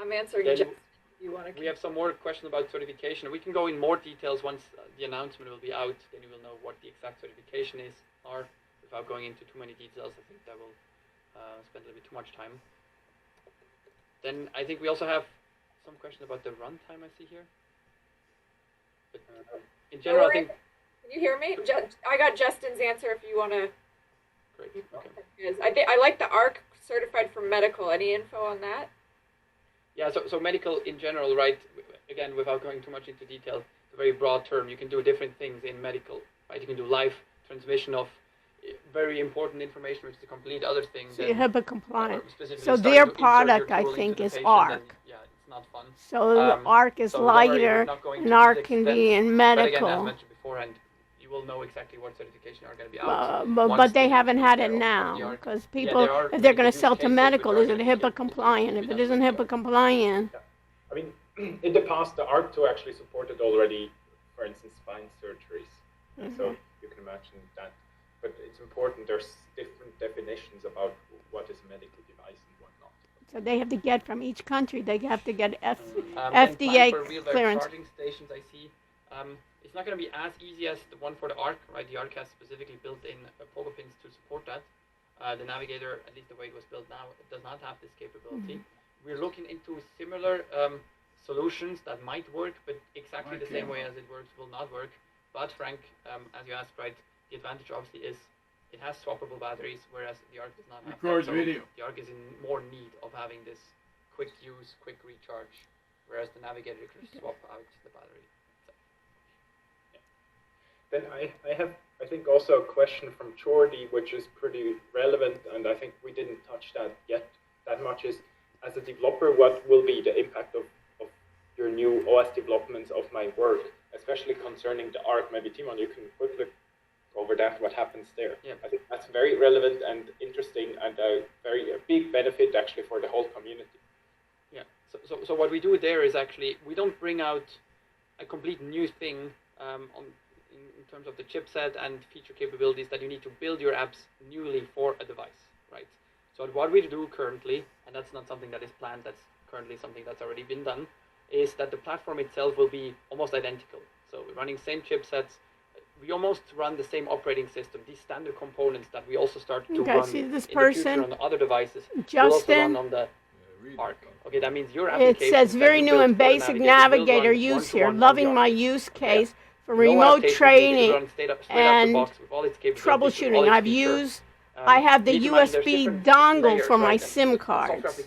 I'm answering Then just if you want to. we have some more questions about certification. We can go in more details once the announcement will be out. Then you will know what the exact certification are. Without going into too many details, I think that will spend a little bit too much time. Then I think we also have some question about the runtime I see here. But in general, I think... Can you hear me? I got Justin's answer if you want to... Great, okay. I like the ARC certified for medical. Any info on that? Yeah, so medical in general, right? Again, without going too much into detail, it's a very broad term. You can do different things in medical, right? You can do live transmission of very important information, which is a complete other thing. So you're HIPAA compliant. So their product, I think, is ARC. Yeah, it's not fun. So ARC is lighter, and ARC can be in medical. But again, as mentioned beforehand, you will know exactly what certification are going to be out. But they haven't had it now, because people, if they're going to sell to medical, is it HIPAA compliant? If it isn't HIPAA compliant... Yeah. I mean, in the past, the ARC2 actually supported already, for instance, spine surgeries. So you can imagine that. But it's important, there's different definitions about what is a medical device and what not. So they have to get from each country, they have to get FDA clearance. Charging stations, I see. It's not going to be as easy as the one for the ARC, right? The ARC has specifically built in pogo pins to support that. The Navigator, at least the way it was built now, it does not have this capability. We're looking into similar solutions that might work, but exactly the same way as it works will not work. But Frank, as you asked, right, the advantage obviously is it has swappable batteries, whereas the ARC does not have that. So the ARC is in more need of having this quick use, quick recharge, whereas the Navigator can swap out the battery. Then I have, I think, also a question from Jordi, which is pretty relevant, and I think we didn't touch that yet that much, is, as a developer, what will be the impact of your new OS developments of my work, especially concerning the ARC? Maybe Timon, you can quickly go over that, what happens there. Yeah. I think that's very relevant and interesting, and a big benefit actually for the whole community. Yeah, so what we do there is actually, we don't bring out a complete new thing in terms of the chipset and feature capabilities that you need to build your apps newly for a device, right? So what we do currently, and that's not something that is planned, that's currently something that's already been done, is that the platform itself will be almost identical. So we're running same chipsets, we almost run the same operating system. These standard components that we also start to run see this in person, the future on the other devices, Justin, will also run on the ARC. Okay, that means your application. It says very new and basic Navigator use here. Loving my use case for remote training and troubleshooting. I've used, I have the USB dongle for my SIM cards.